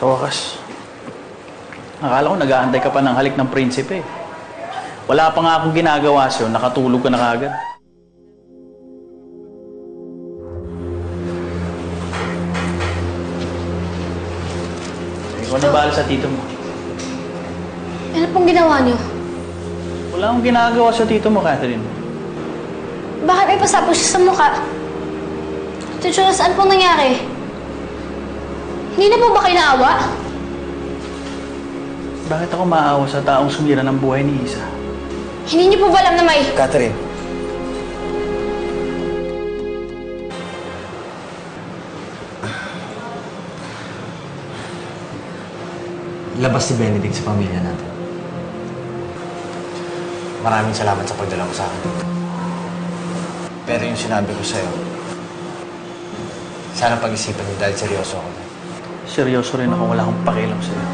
Sa wakas. Akala ko nag-aantay ka pa ng halik ng prinsipe. Wala pa nga akong ginagawa sa'yo, nakatulog ka na kaagad. Ikaw na bahala sa tito mo. Ano pong ginawa niyo? Wala akong ginagawa sa tito mo, Catherine. Bakit may pasapos siya sa mukha? Tito, saan pong nangyari? Hindi na po ba kayo naawa? Bakit ako maawa sa taong sumira ng buhay ni Isa? Hindi niyo po ba alam na may... Catherine. Labas si Benedict sa pamilya natin. Maraming salamat sa pagdala mo sa akin. Pero yung sinabi ko sa'yo, sana pag-isipan mo dahil seryoso ako. Seryoso rin ako, wala akong pakialam sa'yo.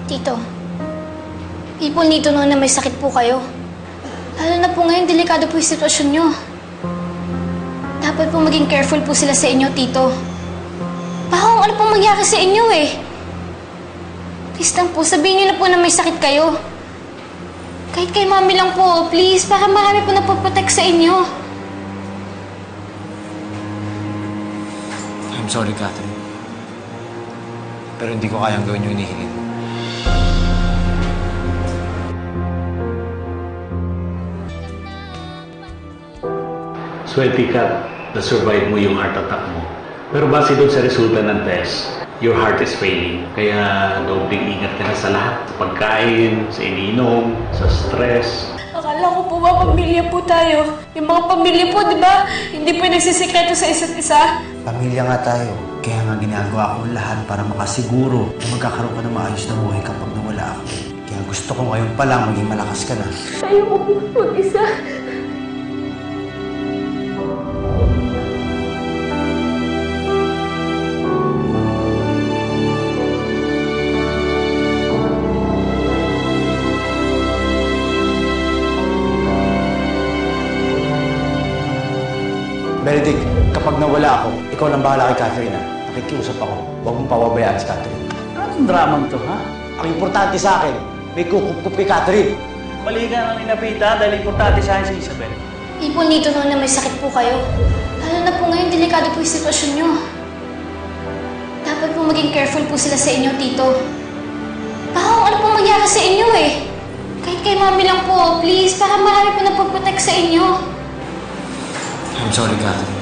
Tito, people need to know na may sakit po kayo. Lalo na po ngayon, delikado po yung sitwasyon nyo. Dapat po maging careful po sila sa inyo, Tito. Baka kung ano pong mangyari sa inyo eh. Please lang po, sabihin nyo na po na may sakit kayo. Kahit kay mami lang po, please, para marami po napoprotect sa inyo. I'm sorry, Catherine. Pero hindi ko kayang gawin yung hinihiling. Swerte ka na survive mo yung heart attack mo. Pero base doon sa resulta ng test, your heart is failing. Kaya dobling ingat ka na sa lahat. Sa pagkain, sa ininom, sa stress. Akala ko po ba pamilya po tayo? Yung mga pamilya po, di ba? Hindi po nagsisikreto sa isa't isa. Pamilya nga tayo. Kaya nga ginagawa ko lahat para makasiguro na magkakaroon ka ng maayos na buhay kapag nawala ako. Kaya gusto ko ngayon pa lang maging malakas ka na. Ayoko po mag-isa. Benedict, kapag nawala ako, ikaw lang bahala kay Catherine, ha? Nakikiusap ako. Huwag mong pawabayaan si Catherine. Anong dramang to, ha? Ang importante sa akin, may kukup kay Catherine. Balikan ang inapita dahil importante sa akin si Isabel. People need to know na may sakit po kayo. Lalo na po ngayon, delikado po yung sitwasyon nyo. Dapat po maging careful po sila sa inyo, Tito. Baka kung ano pong mangyari sa inyo eh. Kahit kay mami lang po, please, para marami po napoprotect sa inyo. I'm sorry, Catherine.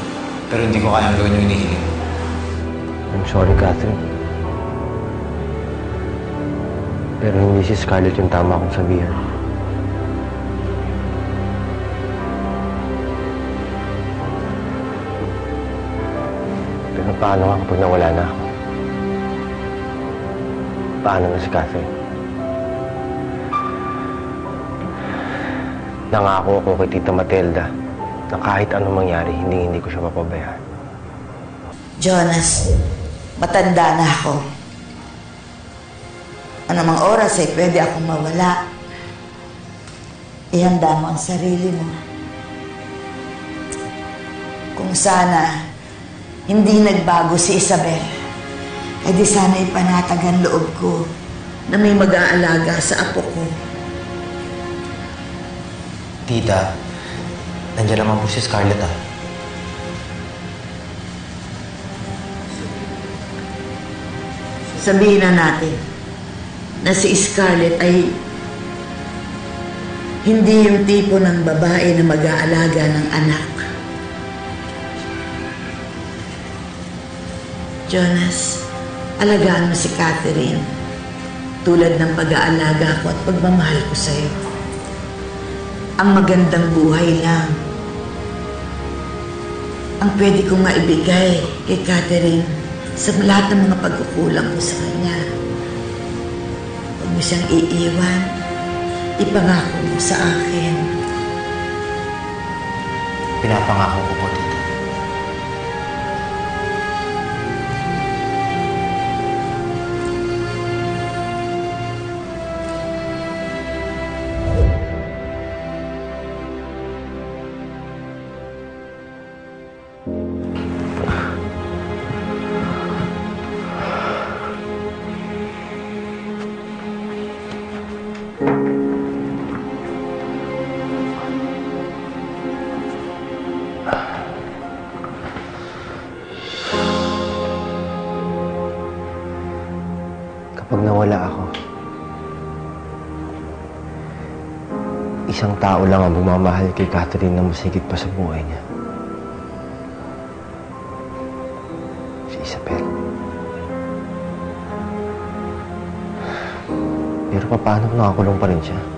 Pero hindi ko kayang gawin yung hinihiling. I'm sorry, Catherine. Pero hindi si Scarlett yung tama kong sabihan. Pero paano nga kapag nawala na ako? Paano na si Catherine? Nangako ako kay Tita Matilda na kahit anong mangyari, hindi ko siya mapabayaan. Jonas, matanda na ako. Anumang oras ay pwede akong mawala. Ihanda mo ang sarili mo. Kung sana hindi nagbago si Isabel, ay di sana ipanatag ang loob ko na may mag-aalaga sa apo ko. Tita, nandiyan naman po si Scarlett, ah. Sabihin na natin na si Scarlett ay hindi yung tipo ng babae na mag-aalaga ng anak. Jonas, alagaan mo si Catherine tulad ng pag-aalaga ko at pagmamahal ko sa'yo. Ang magandang buhay lang ang pwede kong maibigay kay Catherine sa lahat ng mga pagkukulang ko sa kanya. Huwag mo siyang iiwan. Ipangako mo sa akin. Pinapangako ko po, Tita. Pag nawala ako, isang tao lang ang bumamahal kay Catherine na mas higit pa sa buhay niya. Si Isabel. Pero paano kung nakakulong pa rin siya?